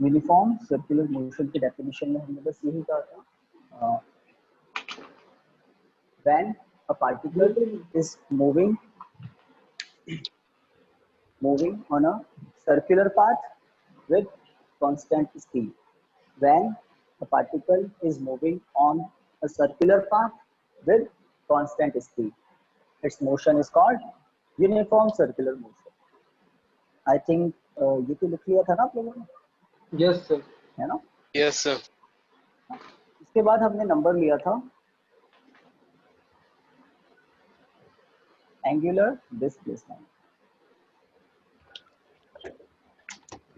Uniform circular motion की definition में हमने बस यही कहा था, when a particle is moving on a circular path with constant speed. When a particle is moving on a circular path with constant speed, its motion is called uniform circular motion. I think ये तो लिख लिया था ना आप लोगों ने? Yes sir. है ना? Yes sir. इसके बाद हमने नंबर लिया था एंगुलर डिस्प्लेसमेंट।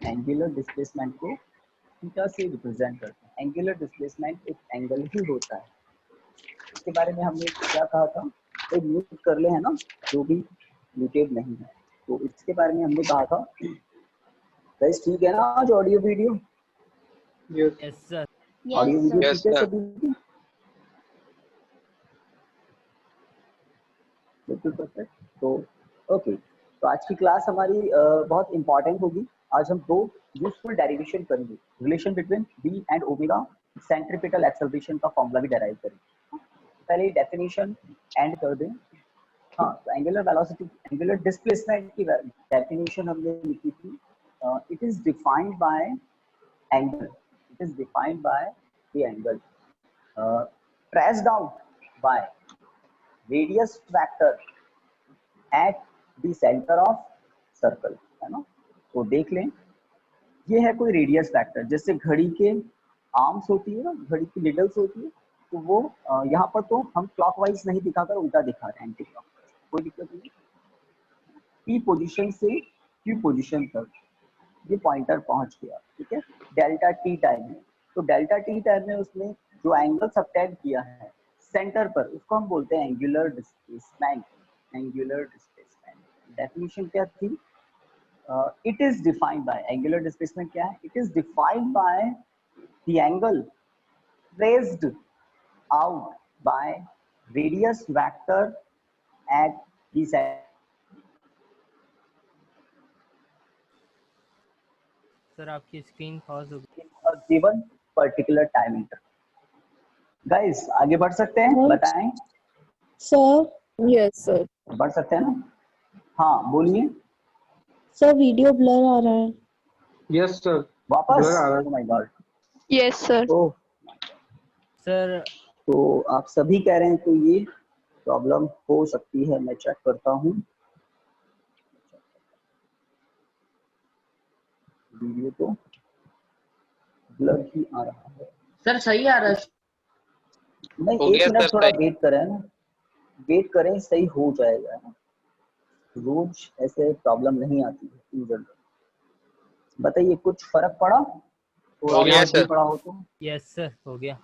एंगुलर डिस्प्लेसमेंट को थीटा से रिप्रेजेंट करते हैं। एंगुलर डिस्प्लेसमेंट एक एंगल ही होता है। इसके बारे में हमने क्या कहा था? एक म्यूट कर ले, है ना, जो भी म्यूटेड नहीं है। तो इसके बारे में हमने कहा था, गाइस ठीक है ना आज audio video? Yes sir. Audio video Yes, ठीक है sir. सभी की? बिल्कुल परफेक्ट। तो ओके, तो आज की क्लास हमारी बहुत इंपॉर्टेंट होगी। आज हम दो यूजफुल डेरिवेशन करेंगे, relation between B and omega, centripetal acceleration का फॉर्मूला भी डेराइव करेंगे। पहले डेफिनेशन एंड कर दें। हाँ, तो एंगुलर वेलोसिटी, एंगुलर डिस्प्लेसमेंट की डेफिनेशन हमने लिखी थी। It is defined by angle, it is defined by the angle traced out by radius factor at the centre of circle, है ना। तो देख लें, ये है कोई रेडियस फैक्टर, जैसे घड़ी के आर्म्स होती है ना, घड़ी की निडल्स होती है, तो वो यहाँ पर तो हम क्लॉकवाइज नहीं दिखाकर उल्टा दिखा रहे हैं, एंटी क्लॉकवाइज, कोई दिक्कत नहीं। पी पोजीशन से क्यू पोजीशन तक ये पॉइंटर पहुंच गया, ठीक है, डेल्टा टी टाइम में। तो डेल्टा टी टाइम में उसने जो एंगल सबटेंड किया है सेंटर पर, उसको हम बोलते हैं angular displacement. Angular displacement definition क्या थी? It is defined bye, angular displacement क्या है? It is defined by the angle traced out by radius vector at the sir आपकी स्क्रीन पॉज हो गई। Given particular time interval. Guys आगे बढ़ सकते हैं? बताएं सर। Yes sir. बढ़ सकते हैं ना? हाँ बोलिए सर वीडियो ब्लर आ रहा है। Yes sir. वापस। Blur आ रहा है। Oh my God. Yes sir. तो सर आप सभी कह रहे हैं तो ये प्रॉब्लम हो सकती है। मैं चेक करता हूँ, वीडियो तो ब्लर ही आ रहा है। सर सही आ रहा है। नहीं, हो एक गया मिनट सर, थोड़ा सही। वेट करें ना, वेट करें, सही हो जाएगा ना। रोज ऐसे प्रॉब्लम नहीं आती है इन जनरल। बताइए कुछ फर्क पड़ा? थोड़ा हो गया बहुत भी सर। पड़ा हो तो? यस सर हो गया।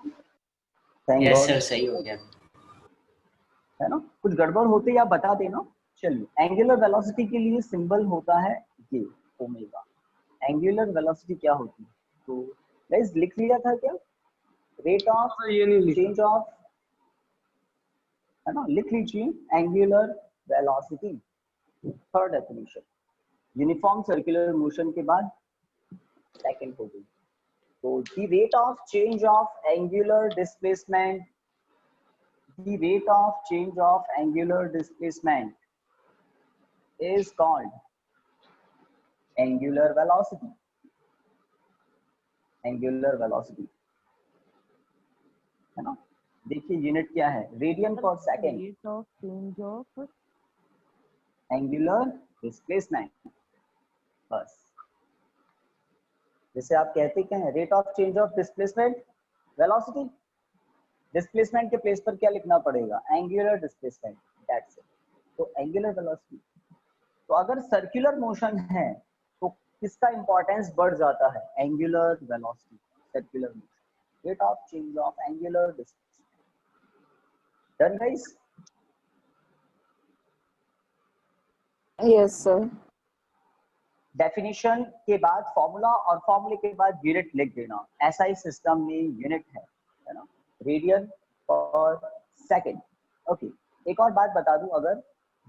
थैंक यस गॉड, सर सही हो गया। है ना। कुछ गड़बड़ होते या बता देना। चलिए, एंगुलर वेलोसिटी के लिए सिंबल होता है ये ओमेगा। एंगुलर वेलोसिटी क्या होती है? तो गाइस लिख लिया था क्या? रेट ऑफ ये नहीं लिखा। चेंज ऑफ, है ना, लिख लीजिए angular velocity. Third definition, uniform circular motion के बाद सेकंड हो गई। तो the rate of change of angular displacement, the rate of change of angular displacement is called angular velocity. Angular velocity, है ना। देखिए यूनिट क्या है? रेडियन पर second. Rate of change of angular displacement, बस। जैसे आप कहते क्या है? Rate of change of displacement velocity. Displacement के प्लेस पर क्या लिखना पड़ेगा? Angular displacement, that's it. तो एंगुलर वेलोसिटी। तो अगर सर्कुलर मोशन है तो किसका इंपॉर्टेंस बढ़ जाता है? Angular velocity, circular motion, rate of change of angular displacement. Done guys? Yes sir. Definition के बाद फॉर्मूला और फॉर्मूले के बाद यूनिट लिख देना। ऐसा ही सिस्टम में यूनिट है ना, रेडियन पर सेकंड। ओके, एक और बात बता दूं, अगर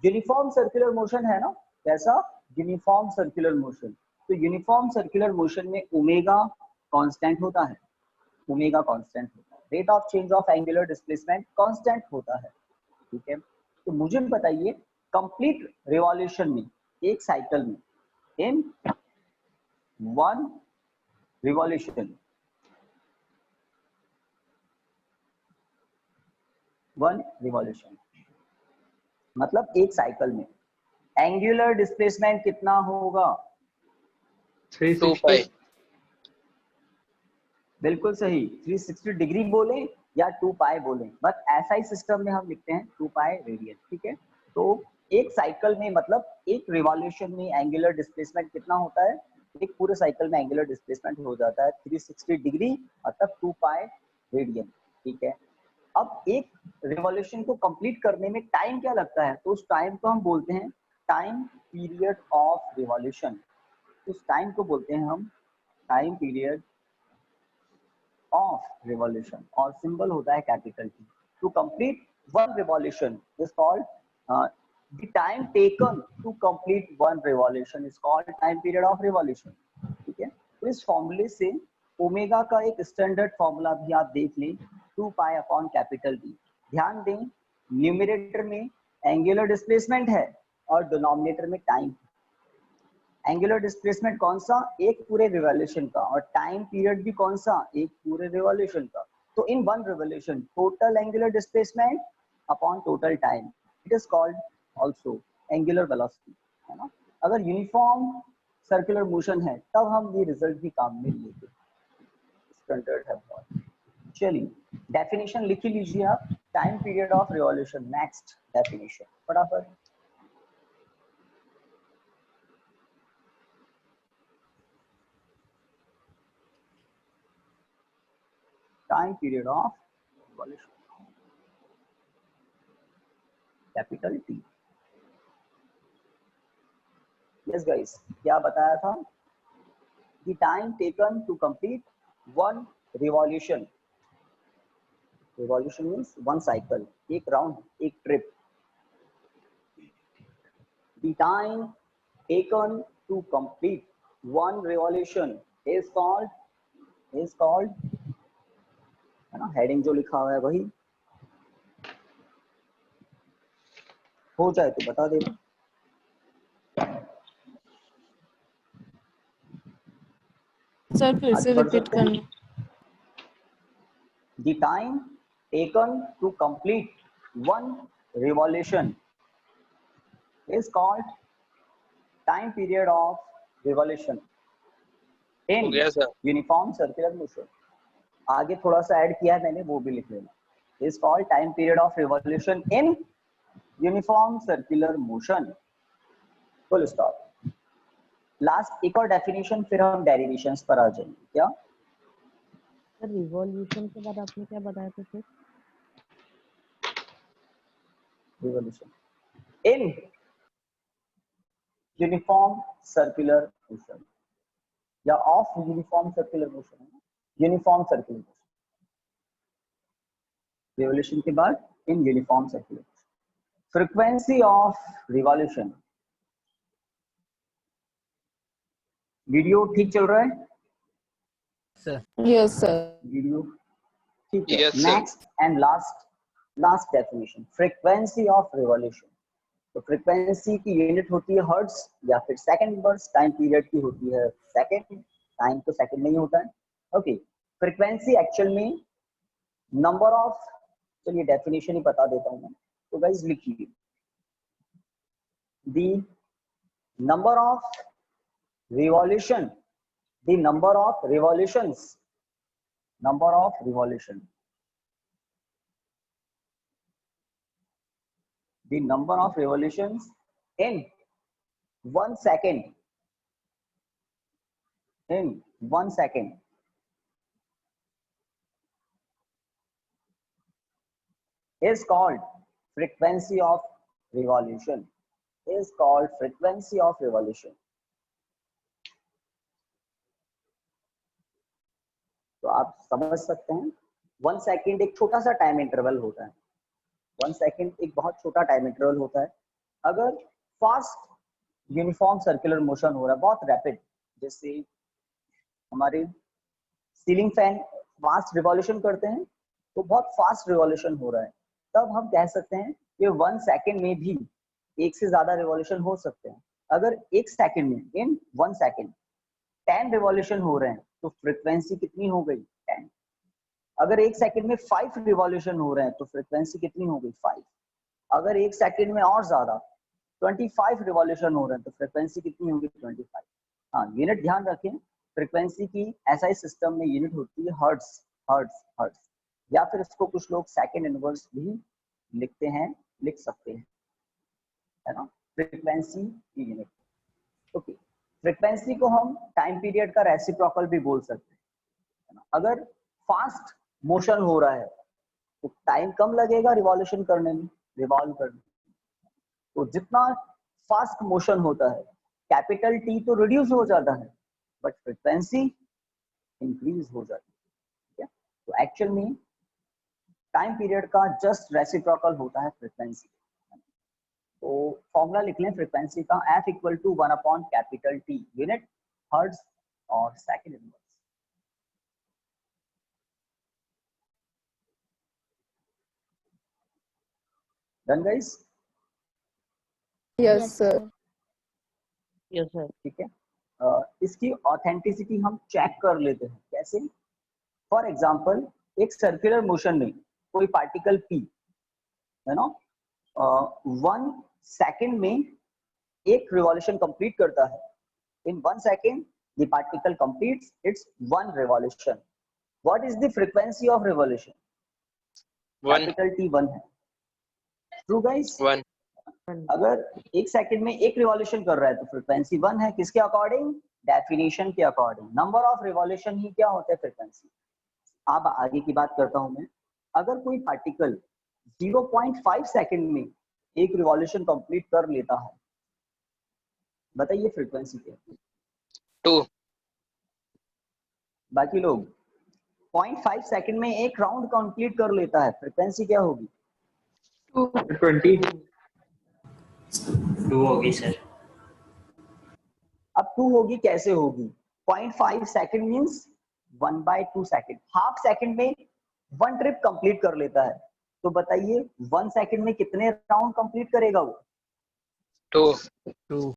यूनिफॉर्म सर्कुलर मोशन है ना, कैसा यूनिफॉर्म सर्कुलर मोशन, तो यूनिफॉर्म सर्कुलर मोशन में ओमेगा कांस्टेंट होता है, ओमेगा कांस्टेंट होता है, rate of change of angular displacement constant होता है, ठीक है। तो मुझे बताइए कंप्लीट रिवॉल्यूशन में, एक साइकिल में, in one revolution, one revolution मतलब एक साइकिल में एंगुलर डिस्प्लेसमेंट कितना होगा? 360। बिल्कुल सही, 360 डिग्री बोले या 2 पाई बोले, बस ऐसा ही सिस्टम में हम लिखते हैं 2 पाई रेडियन, ठीक है। तो एक साइकिल में मतलब एक रिवॉल्यूशन में एंगुलर डिस्प्लेसमेंट कितना होता है? एक पूरे साइकिल में एंगुलर डिस्प्लेसमेंट हो जाता है 360 डिग्री मतलब 2 पाई रेडियन, ठीक है। अब एक रिवॉल्यूशन को कंप्लीट करने में टाइम क्या लगता है? तो उस टाइम को हम बोलते हैं टाइम पीरियड ऑफ रिवॉल्यूशन। उस टाइम को बोलते हैं हम टाइम पीरियड ऑफ रिवॉल्यूशन और सिंबल होता है capital T. To complete one revolution is called the time taken to complete one revolution is called time period of revolution, ठीक है। तो इस फॉर्मूले से ओमेगा का एक स्टैंडर्ड फॉर्मूला भी आप देख लें, 2 पाई अपॉन कैपिटल टी। ध्यान दें न्यूमरेटर में एंगुलर डिस्प्लेसमेंट है और डिनोमिनेटर में टाइम। एंगुलर डिस्प्लेसमेंट कौन सा? एक पूरे रिवॉल्यूशन का, और टाइम पीरियड भी कौन सा? एक पूरे रिवॉल्यूशन का। तो in one revolution total angular displacement upon total time, it is called also angular velocity, है ना। अगर यूनिफॉर्म सर्कुलर मोशन है तब हम ये रिजल्ट भी काम में लेंगे, स्टैंडर्ड है बहुत। चलिए डेफिनेशन लिख ही लीजिए आप, time period of revolution. Next definition फटाफट। Time period of revolution, capital T. Yes guys, क्या बताया था? The time taken to complete one revolution, revolution means one cycle, एक राउंड, एक trip. The time taken to complete one revolution is called, है ना, heading जो लिखा हुआ है वही, हो जाए तो बता देना। सर फिर से रिपीट करना। The time taken to complete one revolution is called time period of revolution in uniform circular motion. आगे थोड़ा सा ऐड किया है मैंने, वो भी लिख लेना। Is called time period of revolution in uniform circular motion. Full stop. Last एक और डेफिनेशन, फिर हम डेरिवेशंस पर आ जाएंगे। क्या सर रिवॉल्यूशन के बाद आपने क्या बताया था फिर? Revolution in uniform circular motion या of uniform circular motion, uniform circular motion. Revolution के बाद in uniform circular motion. Frequency of revolution. Video ठीक चल रहा है? Sir yes sir. वीडियो ठीक है। Yes, sir. Next and last definition, frequency of revolution. तो फ्रीक्वेंसी की यूनिट होती है हर्ट्ज या फिर सेकंड इनवर्स, टाइम पीरियड की होती है सेकंड, टाइम तो सेकंड में ही होता है, ओके। फ्रीक्वेंसी एक्चुअल में नंबर ऑफ, चलिए डेफिनेशन ही बता देता हूँ मैं, तो गाइस लिखिए, the number of revolution, the number of revolutions, number of revolution, the number of revolutions in 1 second, in 1 second is called frequency of revolution, is called frequency of revolution. तो आप समझ सकते हैं 1 सेकेंड एक छोटा सा time interval होता है, 1 सेकेंड एक बहुत छोटा टाइम इंटरवल होता है। अगर फास्ट यूनिफॉर्म सर्कुलर मोशन हो रहा है, बहुत रैपिड, जैसे हमारे सीलिंग फैन फास्ट रिवॉल्यूशन करते हैं, तो बहुत फास्ट रिवॉल्यूशन हो रहा है, तब हम कह सकते हैं कि 1 सेकंड में भी एक से ज्यादा रिवॉल्यूशन हो सकते हैं। अगर 1 सेकंड में, इन 1 सेकंड 10 रिवॉल्यूशन हो रहे हैं, तो फ्रीक्वेंसी कितनी हो गई? 10। अगर 1 सेकंड में 5 रिवॉल्यूशन हो रहे हैं, तो फ्रीक्वेंसी कितनी हो गई? 5। अगर 1 सेकंड में और ज्यादा 25 रिवॉल्यूशन हो रहे हैं, तो फ्रीक्वेंसी कितनी होगी? 25। हाँ, यूनिट ध्यान रखें, फ्रीक्वेंसी की एसआई सिस्टम में यूनिट होती है हर्ट्ज, हर्ट्ज, हर्ट्ज, या फिर इसको कुछ लोग सेकंड इनवर्स भी लिखते हैं, लिख सकते हैं, है ना, फ्रीक्वेंसी की यूनिट। ओके, फ्रीक्वेंसी को हम टाइम पीरियड का रेसिप्रोकल भी बोल सकते हैं, है ना? अगर फास्ट मोशन हो रहा है तो टाइम कम लगेगा रिवॉल्यूशन करने में, रिवॉल्व करने में। तो जितना फास्ट मोशन होता है, कैपिटल टी तो रिड्यूस हो जाता है, बट फ्रीक्वेंसी इंक्रीज हो जाती है, ठीक है? तो एक्चुअल में टाइम पीरियड का जस्ट रेसिप्रोकल होता है फ्रीक्वेंसी। तो फॉर्मूला लिख लें फ्रीक्वेंसी का, F equal to 1 upon capital T, unit hertz और second inverse. Done guys? Yes sir. Yes sir. ठीक है, इसकी ऑथेंटिसिटी हम चेक कर लेते हैं। कैसे? फॉर एग्जांपल, एक सर्कुलर मोशन में कोई पार्टिकल P, है ना, 1 सेकंड में एक रिवॉल्यूशन कंप्लीट करता है। इन 1 second the particle completes its 1 revolution. What is the frequency of revolution? 1 capital T 1 है। True guys? 1 अगर 1 सेकंड में एक रिवॉल्यूशन कर रहा है तो फ्रीक्वेंसी 1 है। किसके अकॉर्डिंग? डेफिनेशन के अकॉर्डिंग। नंबर ऑफ रिवॉल्यूशन ही क्या होता है? फ्रीक्वेंसी। अब आगे की बात करता हूं मैं। अगर कोई पार्टिकल 0.5 सेकंड में एक रिवॉल्यूशन कंप्लीट कर लेता है, बताइए फ्रीक्वेंसी क्या है? 2 बाकी लोग 0.5 सेकंड में एक राउंड कंप्लीट कर लेता है, फ्रीक्वेंसी क्या होगी? 20 2 होगी सर। अब 2 होगी, कैसे होगी? 0.5 second means 1/2 second. Half second में 1 ट्रिप कंप्लीट कर लेता है, तो बताइए 1 सेकंड में कितने राउंड कंप्लीट करेगा वो? 2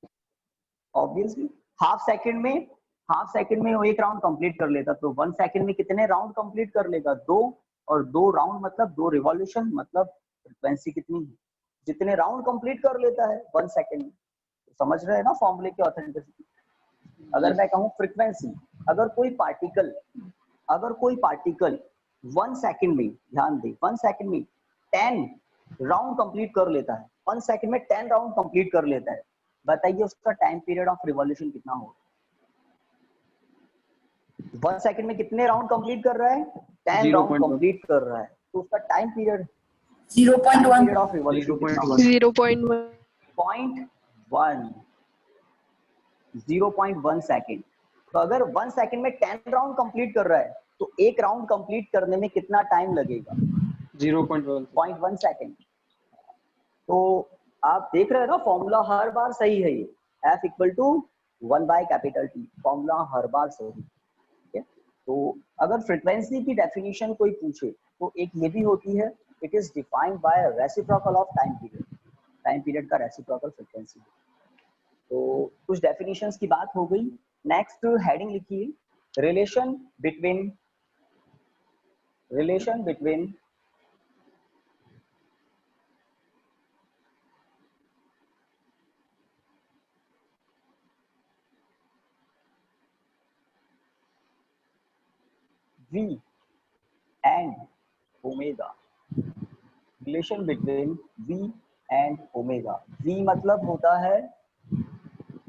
ऑब्वियसली हाफ सेकंड में वो एक राउंड कंप्लीट कर लेता, तो 1 सेकंड में कितने राउंड कंप्लीट कर लेगा? 2, और 2 राउंड मतलब 2 रिवॉल्यूशन, मतलब फ्रीक्वेंसी कितनी है? जितने राउंड कंप्लीट कर लेता है 1 सेकंड में। तो समझ रहे हैं ना फॉर्मूले की ऑथेंटिसिटी? अगर मैं कहूं फ्रीक्वेंसी, अगर कोई पार्टिकल 1 सेकंड में, ध्यान दें, 1 सेकंड में 10 राउंड कंप्लीट कर लेता है, 1 सेकंड में 10 राउंड कंप्लीट कर लेता है, बताइए उसका टाइम पीरियड ऑफ रिवॉल्यूशन कितना होगा? 1 सेकंड में कितने राउंड कंप्लीट कर रहा है? 10 राउंड कंप्लीट कर रहा है, तो उसका टाइम पीरियड 0.1 ऑफ रिवॉल्यूशन कितना होगा? 0.1 0.1 सेकंड। तो अगर 1 सेकंड में 10 राउंड कंप्लीट कर रहा है, तो एक राउंड कंप्लीट करने में कितना टाइम लगेगा? 0.1 सेकंड। तो आप देख रहे हैं ना, फॉर्मूला हर बार सही है ये, F equal to 1/T, formula हर बार सही है, ठीक है? तो अगर फ्रीक्वेंसी की डेफिनेशन कोई पूछे तो एक ये भी होती है, it is defined bye reciprocal of time period. Time period का रेसिप्रोकल फ्रीक्वेंसी। तो कुछ डेफिनेशंस की बात हो गई। नेक्स्ट हेडिंग लिखिए, relation between V and omega. Relation between V and omega. V मतलब होता है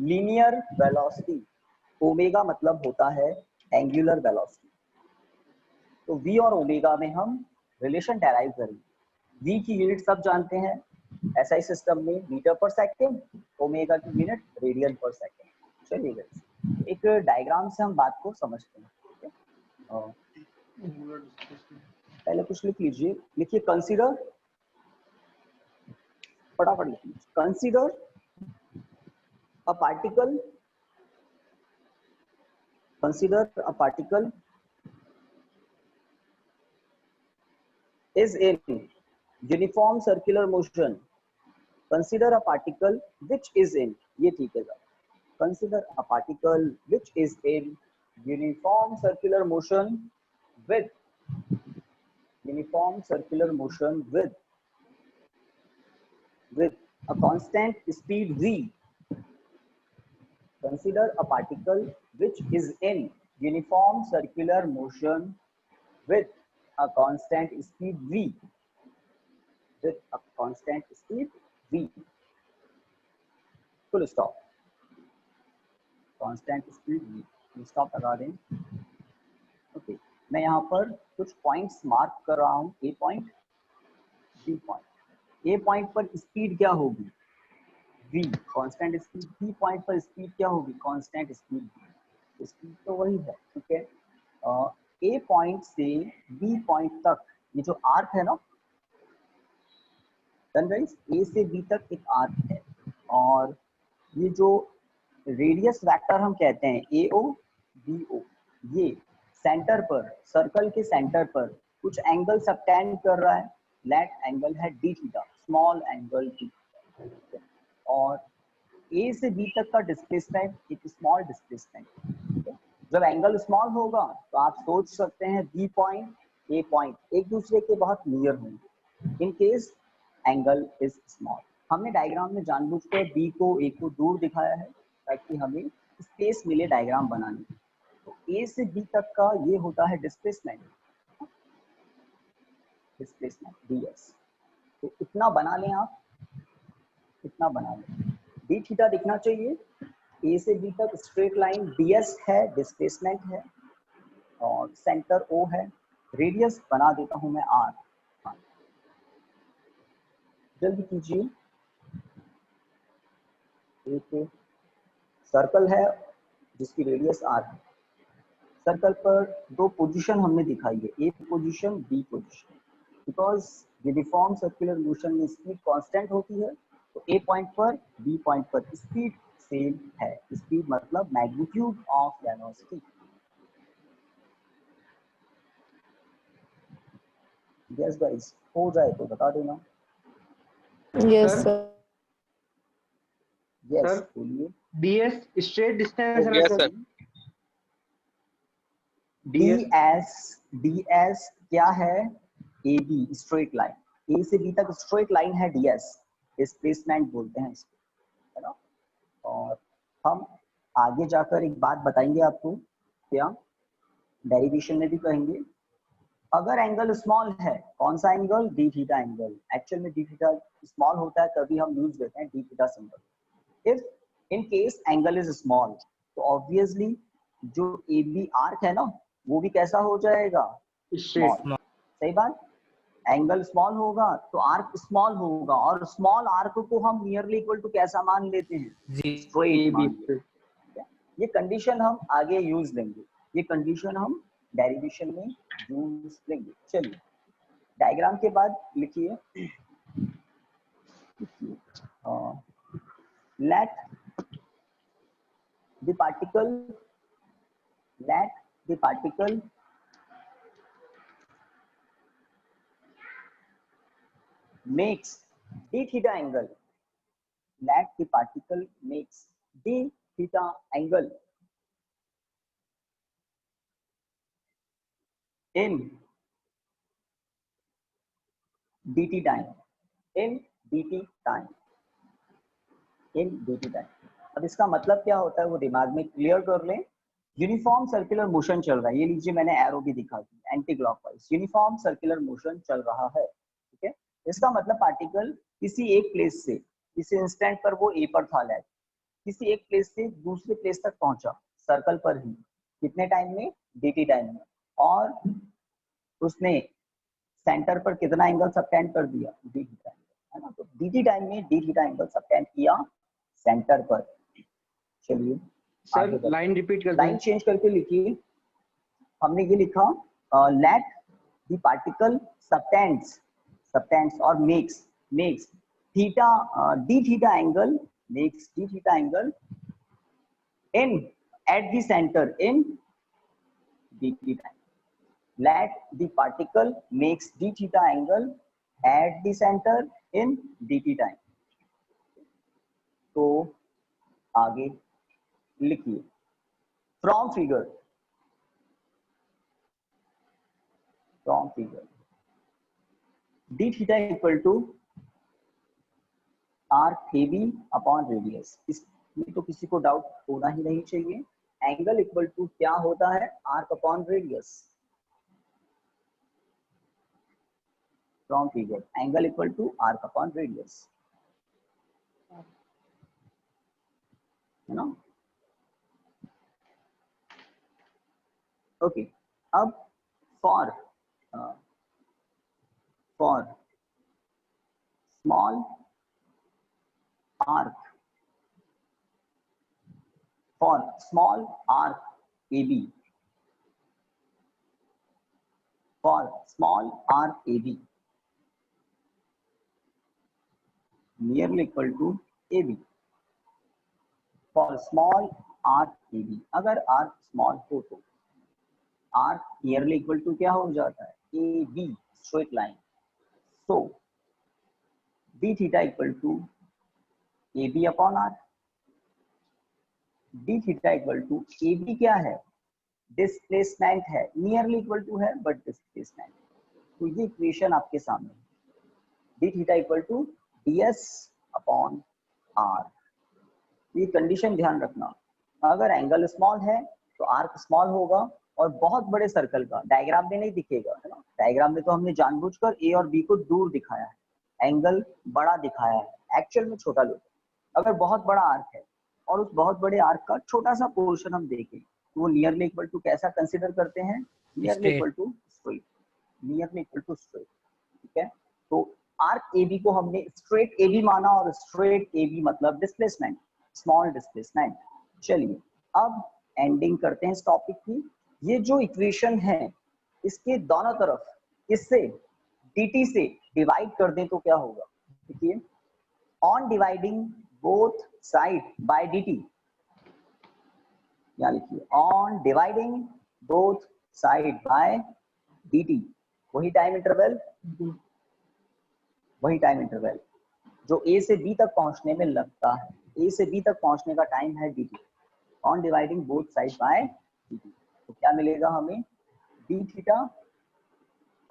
लीनियर वेलोसिटी, ओमेगा मतलब होता है एंगुलर वेलोसिटी। तो V और ओमेगा में हम रिलेशन डेराइव करेंगे। V की यूनिट सब जानते हैं, एसआई सिस्टम में मीटर पर सेकंड, ओमेगा की यूनिट रेडियन पर सेकंड। चलिए एक डायग्राम से हम बात को समझते हैं, ठीक है? पहले कुछ लिख लीजिए, लिखिए कंसीडर, फटाफट लिखिए, consider a particle is in uniform circular motion, consider a particle which is in, ये ठीक है sir, consider a particle which is in uniform circular motion with a constant speed v. Consider a particle which is in uniform circular motion with a constant speed v. With a constant speed v. Full stop. Constant speed v. Full stop लगा दें. Okay. मैं यहाँ पर कुछ points mark कर रहा हूँ. A point, B point. A point पर स्पीड क्या होगी? V, constant speed. B point पर स्पीड क्या होगी? Constant speed. स्पीड तो वही है, ठीक है. A पॉइंट से B पॉइंट तक ये जो आर्क है ना, गाइस, A से B तक एक आर्क है और ये जो रेडियस वेक्टर हम कहते हैं AO BO, ये सेंटर पर, सर्कल के सेंटर पर कुछ एंगल सबटेंड कर रहा है. लेट एंगल है d theta, small angle d. और A से B तक का डिस्प्लेसमेंट एक स्मॉल डिस्प्लेसमेंट. जब एंगल स्मॉल होगा तो आप सोच सकते हैं B पॉइंट, A पॉइंट एक दूसरे के बहुत नियर होंगे in case angle is small. हमने डायग्राम में जानबूझकर B को A को दूर दिखाया है ताकि हमें स्पेस मिले डायग्राम बनाने की. तो A से B तक का ये होता है डिस्प्लेसमेंट ds. तो इतना बना लें आप, इतना बना लें. d थीटा दिखना चाहिए. A से B तक स्ट्रेट लाइन ds है, डिस्प्लेसमेंट है और सेंटर O है. रेडियस बना देता हूं मैं r. जल्दी कीजिए. एक सर्कल है जिसकी रेडियस r है. सर्कल पर दो पोजीशन हमने दिखाई है, A position, B position. Because uniform circular motion में स्पीड कांस्टेंट होती है तो A पॉइंट पर B पॉइंट पर स्पीड सेम है. स्पीड मतलब magnitude of velocity. Yes guys, हो जाए तो बता देना. Yes, sir. Yes Sir? बोलिए. ds straight distance Yes, sir. ds क्या है? AB straight line. A से B तक स्ट्रेट लाइन है ds, डिस्प्लेसमेंट बोलते हैं इसको, है ना. और हम आगे जाकर एक बात बताएंगे आपको, क्या डेरिवेशन में भी कहेंगे. अगर एंगल स्मॉल है, कौन सा angle? D theta angle. Actual में डी थीटा स्मॉल होता है तभी हम यूज करते हैं D theta symbol. If in case angle is small तो ऑब्वियसली जो ए बी आर्क है ना वो भी कैसा हो जाएगा? स्मॉल. सही बात. एंगल स्मॉल होगा तो आर्क स्मॉल होगा और स्मॉल आर्क को हम नियरली इक्वल टू कैसा मान लेते हैं? स्ट्रेट मान लेते हैं. ये कंडीशन हम आगे यूज लेंगे, ये कंडीशन हम डेरिवेशन में यूज लेंगे. चलिए डायग्राम के बाद लिखिए. let the particle makes d theta angle. Let the particle makes d theta angle in dt time. in dt time. अब इसका मतलब क्या होता है वो दिमाग में क्लियर कर लें. यूनिफॉर्म सर्कुलर मोशन चल रहा है. ये लीजिए मैंने एरो भी दिखा दी, anti clockwise uniform circular motion चल रहा है. ठीक है. इसका मतलब पार्टिकल किसी एक प्लेस से, किसी इंस्टेंट पर वो ए पर था, लैट किसी एक प्लेस से दूसरे प्लेस तक पहुंचा सर्कल पर ही. कितने टाइम में? dt टाइम में. और उसने सेंटर पर कितना एंगल सबटेंड कर दिया? dt टाइम, है ना. तो dt टाइम में d थीटा एंगल सबटेंड किया सेंटर पर. चलिए सर लाइन रिपीट कर लाइन चेंज करके लिखिए. हमने ये लिखा लेट द पार्टिकल सबटेंड्स और makes theta d theta angle, makes d theta angle in at the center in dt time. let the particle makes d theta angle at the center in dt time. तो आगे लिखिए from figure d theta equal to arc AB upon radius. इसमें तो किसी को doubt होना ही नहीं चाहिए. एंगल इक्वल टू क्या होता है? Arc upon radius. From figure angle equal to arc upon radius, है ना? ओके. अब for small arc, for small arc AB, for small arc AB nearly equal to AB, for small arc AB, अगर arc small हो तो arc nearly equal to क्या हो जाता है? AB, straight line. So d theta equal to AB upon R. d theta equal to AB क्या है? Displacement है. नियरली इक्वल टू है बट डिस्प्लेसमेंट. तो ये इक्वेशन आपके सामने है. d theta equal to ds upon r. ये कंडीशन ध्यान रखना. अगर एंगल स्मॉल है तो आर्क स्मॉल होगा और बहुत बड़े सर्कल का डायग्राम में नहीं दिखेगा, है ना? डायग्राम में तो हमने जानबूझकर ए और बी को दूर दिखाया है, एंगल बड़ा दिखाया है, एक्चुअल में छोटा लो. अगर बहुत बड़ा आर्क है और उस बहुत बड़े आर्क का छोटा सा पोर्शन हम देखें तो वो नियरली इक्वल टू कैसा कंसीडर करते हैं? Nearly equal to straight. Nearly equal to straight. ठीक है. तो आर्क AB को हमने स्ट्रेट AB माना और स्ट्रेट AB मतलब डिस्प्लेसमेंट, स्मॉल डिस्प्लेसमेंट. चलिए अब एंडिंग करते हैं इस टॉपिक की. ये जो इक्वेशन है इसके दोनों तरफ इससे dt से डिवाइड कर दें तो क्या होगा? देखिए, on dividing both side by dt, यहाँ लिखिए on dividing both side by dt, वही टाइम इंटरवल जो a से b तक पहुंचने में लगता है. a से b तक पहुंचने का टाइम है dt. on dividing both side by dt, तो क्या मिलेगा हमें? d theta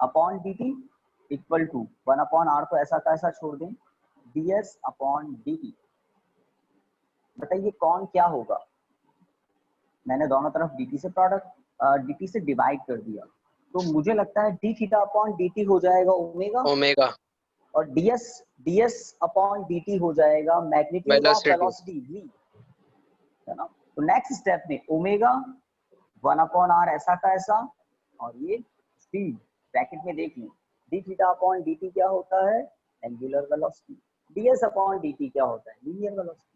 upon dt equal to 1 upon r को ऐसा का ऐसा छोड़ दें, ds अपॉन dt. बताइए कौन क्या होगा? मैंने दोनों तरफ dt से प्रोडक्ट dt से डिवाइड कर दिया तो मुझे लगता है d थीटा अपॉन dt हो जाएगा ओमेगा और ds अपॉन dt हो जाएगा मैग्नीट्यूड ऑफ वेलोसिटी v, है ना? तो नेक्स्ट स्टेप में ओमेगा 1 अपॉन r ऐसा का ऐसा और ये स्पीड ब्रैकेट में देख लें. d थीटा अपॉन dt क्या होता है? Angular velocity. ds upon dt क्या होता है? Linear velocity.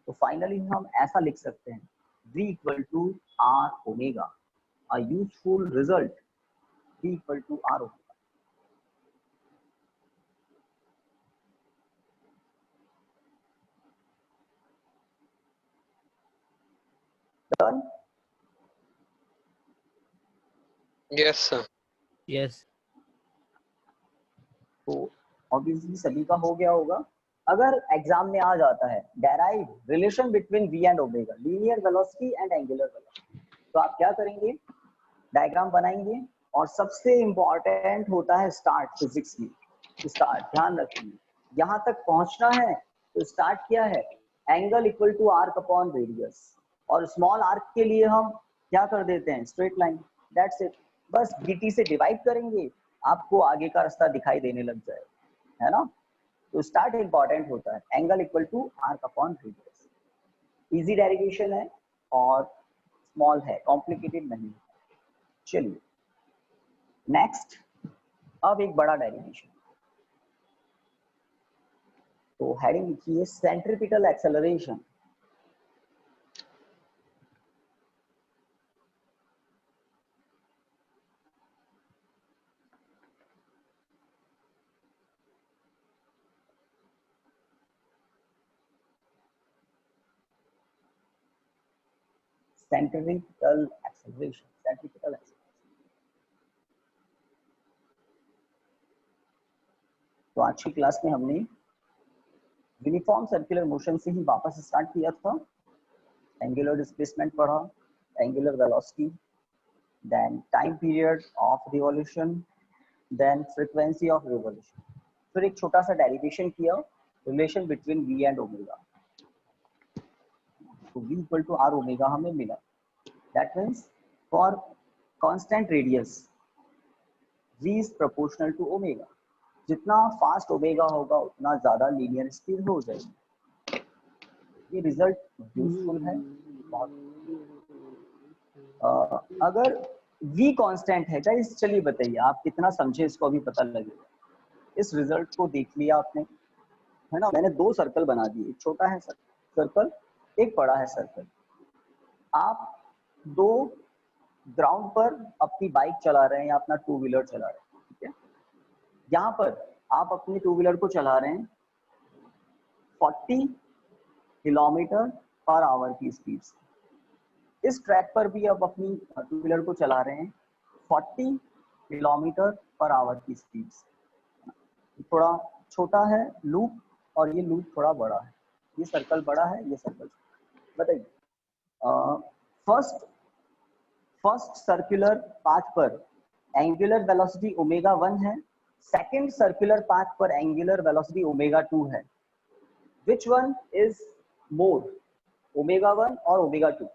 तो फाइनली हम ऐसा लिख सकते हैं v equal to r omega. A useful result v equal to r omega. Done? Yes, sir. Yes. तो ऑब्वियसली सभी का हो गया होगा. अगर एग्जाम में आ जाता है derive relation between v and omega, linear velocity and angular velocity, तो आप क्या करेंगे? डायग्राम बनाएंगे और सबसे इंपॉर्टेंट होता है स्टार्ट फिजिक्स में. स्टार्ट ध्यान रखिए, यहाँ तक पहुंचना है तो स्टार्ट क्या है? Angle equal to arc upon radius. और स्मॉल आर्क के लिए हम क्या कर देते हैं? Straight line. That's it. बस dt से डिवाइड करेंगे, आपको आगे का रास्ता दिखाई देने लग जाएगा, है ना? तो स्टार्ट इंपॉर्टेंट होता है. Angle equal to arc upon radius. Easy derivation है और स्मॉल है, कॉम्प्लिकेटेड नहीं. चलिए नेक्स्ट, अब एक बड़ा डेरिवेशन. तो हेडिंग लिखिए सेंट्रीपिटल एक्सेलरेशन. Centripetal acceleration. तो आज की क्लास में हमने यूनिफॉर्म सर्कुलर मोशन से ही वापस स्टार्ट किया था। एंगुलर डिस्प्लेसमेंट पढ़ा, angular velocity, then time period of revolution, then frequency of revolution. फिर एक छोटा सा डेरिवेशन किया, relation between v and omega. तो v equal to R omega हमें मिला। That means for constant radius v is proportional to omega. जितना fast omega होगा उतना ज्यादा लीनियर स्पीड हो जाएगी। ये रिजल्ट यूजफुल है बहुत। अगर v कांस्टेंट है गाइस, चलिए बताइए आप कितना समझे, इसको अभी पता लगेगा। इस रिजल्ट को देख लिया आपने, है ना। मैंने दो सर्कल बना दिए, एक छोटा है सर्कल, एक बड़ा है सर्कल। आप दो ग्राउंड पर अपनी बाइक चला रहे हैं या अपना टू व्हीलर चला रहे हैं, ठीक है। यहाँ पर आप अपनी टू व्हीलर को चला रहे हैं 40 किलोमीटर पर आवर की स्पीड से। इस ट्रैक पर भी आप अपनी टू व्हीलर को चला रहे हैं 40 किलोमीटर पर आवर की स्पीड से। थोड़ा छोटा है लूप और ये लूप थोड़ा बड़ा है। ये सर्कल बड़ा है, ये सर्कल। बताइए फर्स्ट सर्कुलर पाथ पर एंगुलर वेलोसिटी ओमेगा 1 है, सेकंड सर्कुलर पाथ पर एंगुलर वेलोसिटी ओमेगा 2 है। Which one is more, omega 1 और ओमेगा 2?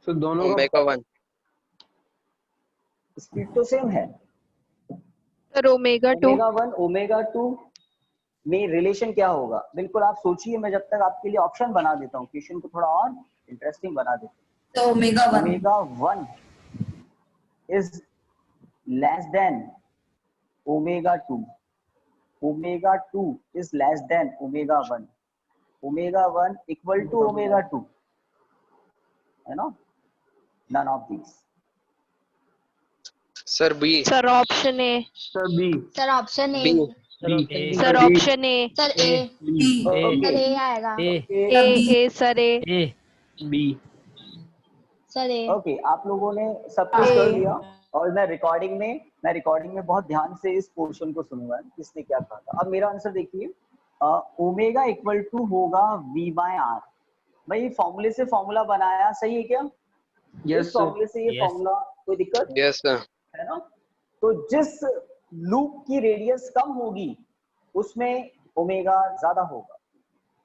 So दोनों का ओमेगा 1। स्पीड तो सेम है। Sir omega 2। ओमेगा 1 ओमेगा 2 में रिलेशन क्या होगा? बिल्कुल आप सोचिए, मैं जब तक आपके लिए ऑप्शन बना देता हूँ, क्वेश्चन को थोड़ा और इंटरेस्टिंग बना देता हूँ। तो omega 1 omega 1 is less than omega 2, omega 2 is less than omega 1, omega 1 equal to omega 2, है ना। None of these. Sir B. Sir option A. Sir B sir option A. B. B sir option A. Sir A. B sir A आएगा। A sir A. B sir A. Okay, आप लोगों ने सब कुछ कर लिया और मैं रिकॉर्डिंग में बहुत ध्यान से इस पोर्शन को सुनूंगा किसने क्या कहा था। अब मेरा आंसर देखिए, ओमेगा इक्वल टू होगा v बाय आर। भाई फॉर्मूले से फॉर्मूला बनाया, सही है क्या? यस इस फॉर्मूले से ये Yes. फॉर्मूला, कोई दिक्कत यस सर। है ना। तो जिस लूप की रेडियस कम होगी उसमें ओमेगा ज्यादा होगा।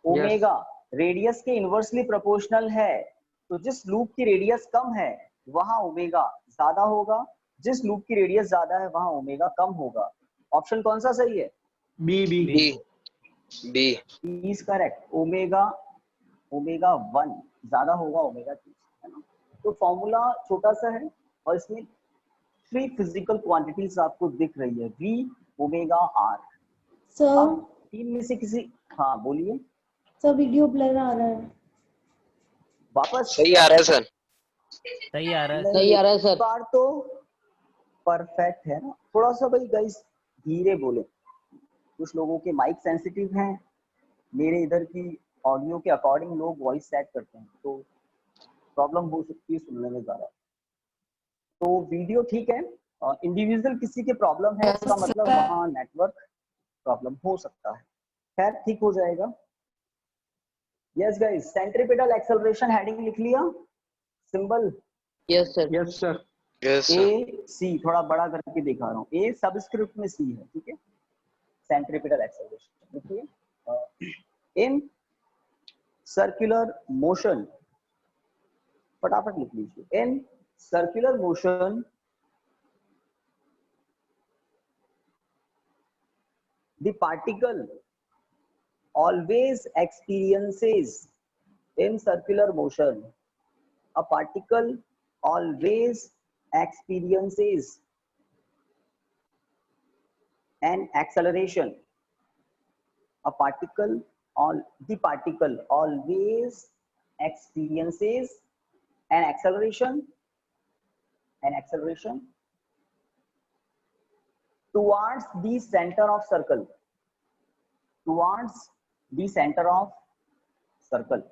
ओमेगा रेडियस के इनवर्सली प्रोपोर्शनल है, तो जिस लूप की रेडियस कम है वहां ओमेगा ज्यादा होगा, जिस लूप की रेडियस ज्यादा है वहां ओमेगा कम होगा। ऑप्शन कौन सा सही है? B B B. B. Is correct. Omega 1 ज्यादा होगा ओमेगा 2, है ना। तो फॉर्मूला छोटा सा है और इसमें 3 फिजिकल क्वांटिटीज आपको दिख रही है, v ओमेगा r। सर अब तीन में से किसी, हाँ बोलिए। सर वीडियो ब्लर आ रहा है। वापस सही आ रहा है सर। सही आ रहा है। सही आ रहा है सर। इस बार तो परफेक्ट है ना। थोड़ा सा भाई गाइस धीरे बोले, कुछ लोगों के माइक सेंसिटिव हैं, मेरे इधर की ऑडियो के अकॉर्डिंग लोग वॉइस सेट करते हैं, तो प्रॉब्लम हो सकती है सुनने में ज्यादा। तो वीडियो ठीक है, इंडिविजुअल किसी के प्रॉब्लम है इसका मतलब वहाँ नेटवर्क प्रॉब्लम हो सकता है। खैर ठीक हो जाएगा। Yes guys, centripetal acceleration heading लिख लिया, symbol yes sir yes sir. A C, थोड़ा बड़ा करके दिखा रहा हूँ, ए सबस्क्रिप्ट में सी है, ठीक है। सेंट्रीपिटल एक्सेलरेशन लिखिए। इन सर्कुलर मोशन, फटाफट लिख लीजिए। In circular motion the particle always experiences, in circular motion a particle always experiences an acceleration. The particle always experiences an acceleration towards the center of circle,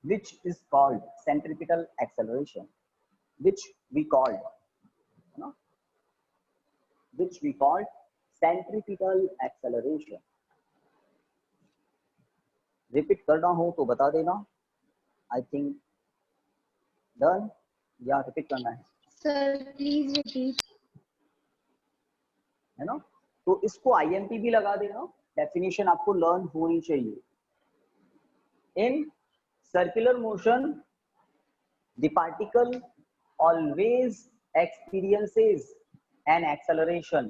which is called centripetal acceleration, which we called, you know, which we call centripetal acceleration. Repeat करना हो तो बता देना. I think done या repeat करना है? Sir, please repeat. है ना. तो इसको IMP भी लगा देना. डेफिनेशन आपको लर्न होनी चाहिए. In circular motion the particle always experiences an acceleration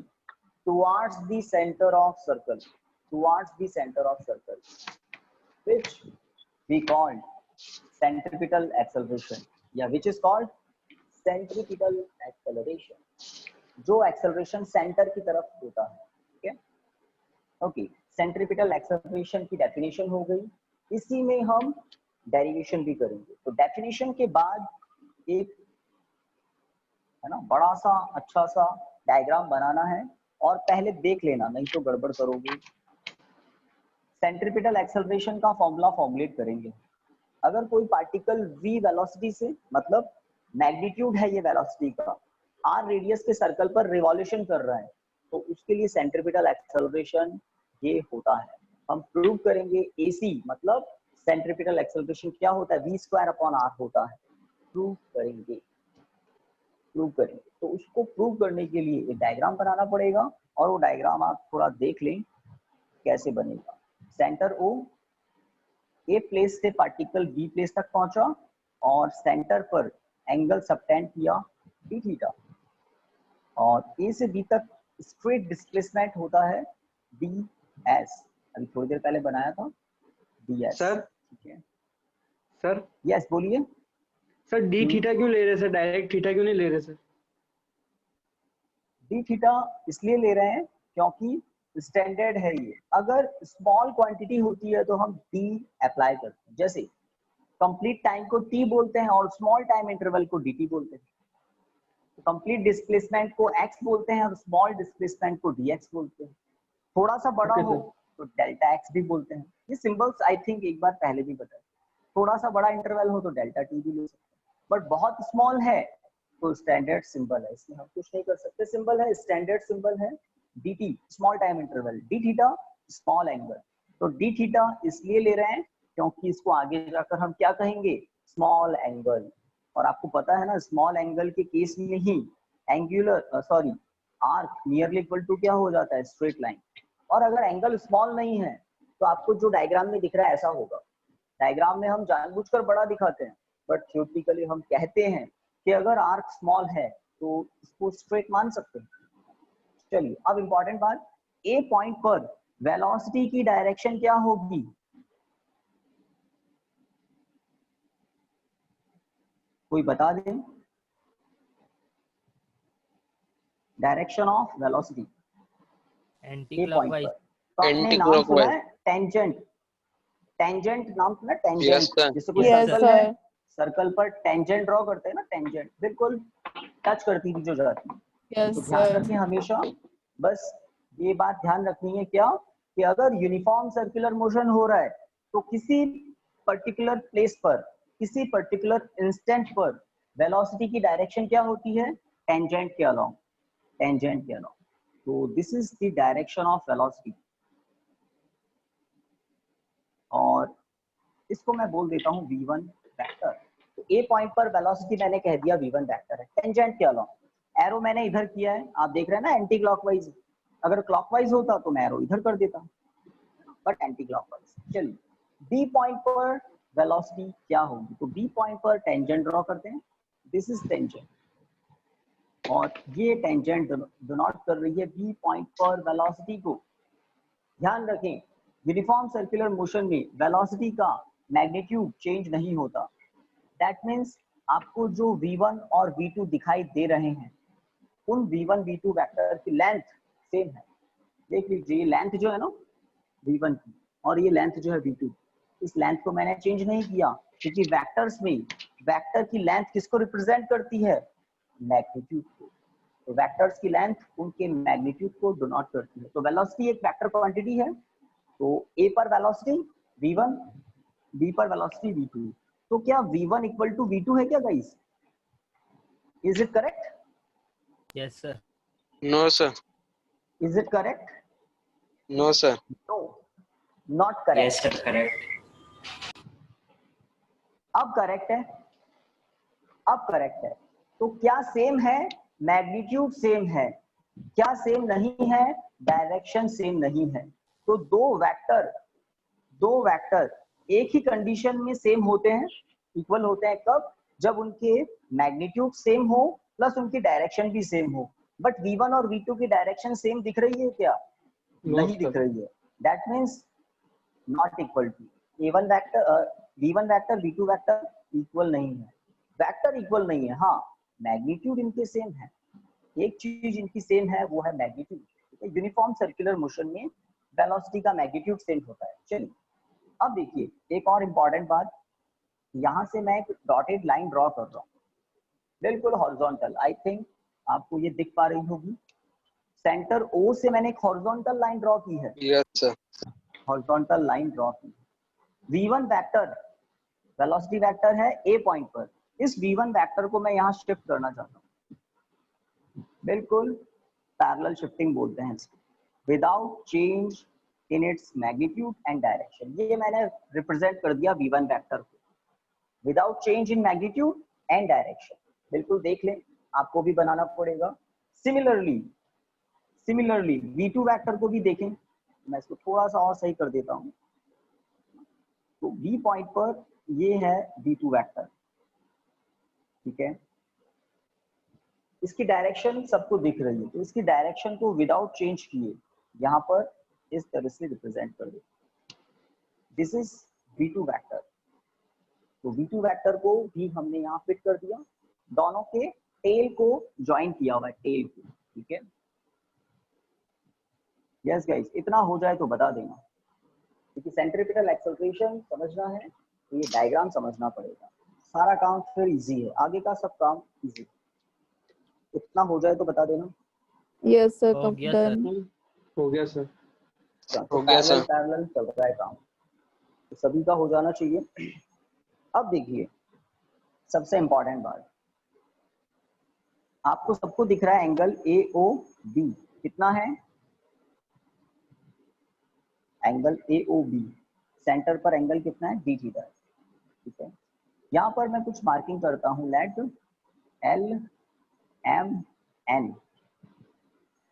towards the center of circle, which we call centripetal acceleration, which is called centripetal acceleration, जो acceleration center की तरफ होता है. ठीक है. ओके, सेंट्रीपिटल एक्सेलरेशन की डेफिनेशन हो गई. इसी में हम डेरिवेशन भी करेंगे. तो डेफिनेशन के बाद एक है ना बड़ा सा अच्छा सा डायग्राम बनाना है और पहले देख लेना, नहीं तो गड़बड़ करोगे. सेंट्रीपिटल एक्सेलरेशन का फॉर्मूला फॉर्मुलेट करेंगे. अगर कोई पार्टिकल v वेलोसिटी से, मतलब मैग्नीट्यूड है ये वेलोसिटी का, r रेडियस के सर्कल पर रिवॉल्यूशन कर रहा है, तो उसके लिए सेंट्रीपिटल एक्सेलरेशन ये होता है. हम प्रूव करेंगे AC मतलब सेंट्रीपिटल एक्सेलरेशन क्या होता है, v²/r होता है. प्रूव करेंगे. तो उसको प्रूव करने के लिए एक डायग्राम बनाना पड़ेगा और वो डायग्राम आप थोड़ा देख लें कैसे बनेगा. सेंटर O, A प्लेस से पार्टिकल B प्लेस तक पहुंचा और सेंटर पर एंगल सबटेंड किया d थीटा, और A से B तक स्ट्रेट डिस्प्लेसमेंट होता है ds. अभी थोड़ी देर पहले बनाया था ds. सर, ठीक है सर, यस बोलिए. सर डी थीटा क्यों ले रहे सर, डायरेक्ट थीटा क्यों नहीं ले रहे सर? डी थीटा इसलिए ले रहे हैं क्योंकि स्टैंडर्ड है ये. अगर स्मॉल क्वांटिटी होती है तो हम डी अप्लाई करते हैं. जैसे कंप्लीट टाइम को टी बोलते हैं और स्मॉल टाइम इंटरवल को डी टी बोलते हैं. कंप्लीट डिस्प्लेसमेंट को एक्स बोलते हैं और स्मॉल डिस्प्लेसमेंट को डी एक्स बोलते हैं. थोड़ा सा बड़ा Okay, हो तो डेल्टा एक्स भी बोलते हैं. ये सिंबल्स आई थिंक एक बार पहले भी बताया. थोड़ा सा बड़ा इंटरवल हो तो डेल्टा टी भी ले सकते हैं. बट बहुत स्मॉल है तो स्टैंडर्ड सिंबल है, इसमें हम कुछ नहीं कर सकते. सिंबल है, स्टैंडर्ड सिंबल है dt, small time interval. d theta small angle. तो d थीटा इसलिए ले रहे हैं क्योंकि इसको आगे जाकर हम क्या कहेंगे, स्मॉल एंगल. और आपको पता है ना, स्मॉल एंगल के केस में ही angular arc nearly equal to क्या हो जाता है, स्ट्रेट लाइन. और अगर एंगल स्मॉल नहीं है तो आपको जो डायग्राम में दिख रहा है ऐसा होगा. डायग्राम में हम जानबूझकर बड़ा दिखाते हैं, बट थ्योरेटिकली हम कहते हैं कि अगर आर्क स्मॉल है तो इसको स्ट्रेट मान सकते हैं. चलिए अब इंपॉर्टेंट बात, ए पॉइंट पर वेलोसिटी की डायरेक्शन क्या होगी. कोई बता दें direction of velocity anti A point clockwise. पर. तो आपने नाम सुना है टेंजेंट. टेंजेंट नाम सुना, टेंजेंट. जैसे कोई सर्कल है, सर्कल पर टेंजेंट ड्रॉ करते हैं ना, टेंजेंट बिल्कुल टच करती थी जो जाती है. तो ध्यान रखें हमेशा, बस ये बात ध्यान रखनी है क्या, कि अगर यूनिफॉर्म सर्कुलर मोशन हो रहा है तो किसी पर्टिकुलर प्लेस पर, किसी पर्टिकुलर इंस्टेंट पर वेलोसिटी की डायरेक्शन क्या होती है, टेंजेंट के अलोंग. टेंजेंट के अलोंग. तो this is the direction of velocity. और इसको मैं बोल देता हूँ v1 वेक्टर. तो ए पॉइंट पर वेलोसिटी मैंने कह दिया v1 वेक्टर है, टेंजेंट के अलोंग. एरो मैंने इधर किया है, आप देख रहे हैं ना एंटी क्लॉकवाइज. अगर क्लॉकवाइज होता तो मैं एरो इधर कर देता, बट एंटी क्लॉकवाइज. चलिए बी पॉइंट पर वेलोसिटी क्या होगी, तो बी पॉइंट पर टेंजेंट ड्रॉ करते हैं. दिस इज टेंजेंट और ये टेंजेंट डिनोट कर रही है बी पॉइंट पर वेलोसिटी को. ध्यान रखें यूनिफॉर्म सर्कुलर मोशन में वेलोसिटी का मैग्नीट्यूड चेंज नहीं होता. दैट मीन्स आपको जो v1 और v2 दिखाई दे रहे हैं, उन v1 v2 वेक्टर की लेंथ सेम है. देख लीजिए ये लेंथ जो है ना v1 की, और ये लेंथ जो है v2, इस लेंथ को मैंने चेंज नहीं किया, क्योंकि वेक्टर्स में वेक्टर की लेंथ किसको रिप्रेजेंट करती है, मैग्नीट्यूड को. तो वेक्टर्स की लेंथ उनके मैग्नीट्यूड को डिनोट करती है. तो वेलोसिटी एक वेक्टर क्वांटिटी है. तो a पर वेलोसिटी v1, b पर वेलोसिटी v2. तो क्या v1 इक्वल टू v2 है क्या guys, is it correct? Yes sir. No, sir. Is it correct? No, sir. No, not correct. Yes, sir, correct. अब correct है, अब करेक्ट है। तो क्या सेम है? मैग्नीट्यूड सेम है। क्या सेम नहीं है? डायरेक्शन सेम नहीं है। तो दो वेक्टर एक ही कंडीशन में सेम होते हैं, इक्वल होते हैं। कब? जब उनके मैग्नीट्यूड सेम हो प्लस उनकी डायरेक्शन भी सेम हो। बट v1 और v2 की डायरेक्शन सेम दिख रही है क्या? नहीं दिख रही है। That means not equal to. a1 vector v1 vector v2 vector equal नहीं है। वेक्टर इक्वल नहीं है, हाँ मैग्नीट्यूड इनके सेम है। एक चीज इनकी सेम है, वो है मैग्नीट्यूड। यूनिफॉर्म सर्कुलर मोशन में वेलोसिटी का मैग्नीट्यूड सेम होता है। चलिए अब देखिए एक और इम्पॉर्टेंट बात, यहाँ से मैं एक डॉटेड लाइन ड्रॉ कर रहा हूँ, बिल्कुल हॉरिजॉन्टल। आई थिंक आपको ये दिख पा रही होगी। सेंटर O से मैंने एक हॉरिजॉन्टल लाइन ड्रॉ की है। Yes, sir. Horizontal line draw की। v1 वेक्टर वेलोसिटी वेक्टर है A पॉइंट पर। इस v1 वेक्टर को मैं यहाँ शिफ्ट करना चाहता हूँ, बिल्कुल पैरेलल शिफ्टिंग बोलते हैं इसको, without change in its magnitude and direction. ये मैंने रिप्रेजेंट कर दिया v1 वेक्टर को, without change in magnitude and direction. बिल्कुल देख लें, आपको भी बनाना पड़ेगा। सिमिलरली v2 वेक्टर को भी देखें। मैं इसको थोड़ा सा और सही कर देता हूँ। तो v पॉइंट पर ये है v2 वेक्टर, ठीक है। इसकी डायरेक्शन सबको दिख रही है, तो इसकी डायरेक्शन को विदाउट चेंज किए यहाँ पर इस तरह से रिप्रेजेंट कर दे। This is v2 vector. तो v2 वेक्टर को भी हमने यहाँ फिट कर दिया, दोनों के टेल को ज्वाइन किया हुआ है, टेल को, ठीक है। यस गाइस, इतना हो जाए तो बता देना, क्योंकि सेंट्रीपिटल एक्सेलरेशन समझना है तो ये डायग्राम समझना पड़ेगा। सारा काम फिर इजी है, आगे का सब काम इजी। इतना हो जाए तो बता देना। यस सर, हो गया डन। सर। हो गया सर। हो गया सर। पैरेलल चल रहा है काम, तो सभी का हो जाना चाहिए। अब देखिए सबसे इंपॉर्टेंट बात, आपको सबको दिख रहा है एंगल AOB कितना है? एंगल AOB सेंटर पर एंगल कितना है? d थीटा, ठीक है। यहाँ पर मैं कुछ मार्किंग करता हूँ, लेट LMN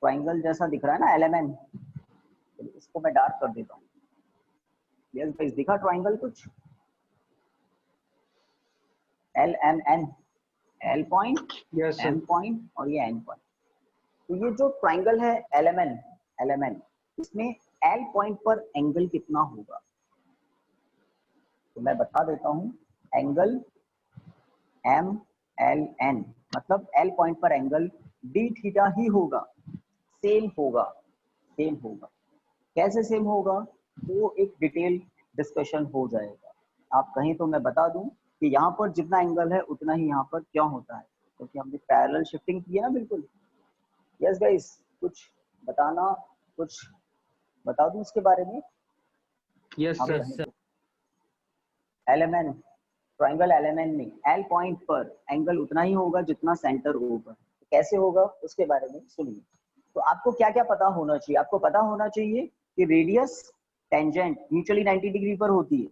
ट्रायंगल जैसा दिख रहा है ना, LMN, इसको मैं डार्क कर देता हूँ। यस गाइस, दिखा ट्रायंगल कुछ? LMN, L point, yes M sir. Point और ये N पॉइंट। तो ये जो ट्रायंगल है LMN, इसमें L पॉइंट पर एंगल कितना होगा? तो मैं बता देता हूँ, एंगल MLN मतलब L पॉइंट पर एंगल d थीटा ही होगा, सेम होगा। कैसे सेम होगा वो एक डिटेल डिस्कशन हो जाएगा। आप कहीं तो मैं बता दूं कि यहाँ पर जितना एंगल है उतना ही यहाँ पर क्यों होता है, क्योंकि हमने पैरेलल शिफ्टिंग की है ना, बिल्कुल। यस गाइस, कुछ बताना, कुछ बता दूं इसके बारे में? यस आप sir. Yes, sir. LMN triangle LMN में L पॉइंट पर एंगल उतना ही होगा जितना सेंटर O पर। तो कैसे होगा उसके बारे में सुनिए। तो आपको क्या क्या पता होना चाहिए? आपको पता होना चाहिए कि रेडियस टेंजेंट म्यूचुअली 90 डिग्री पर होती है,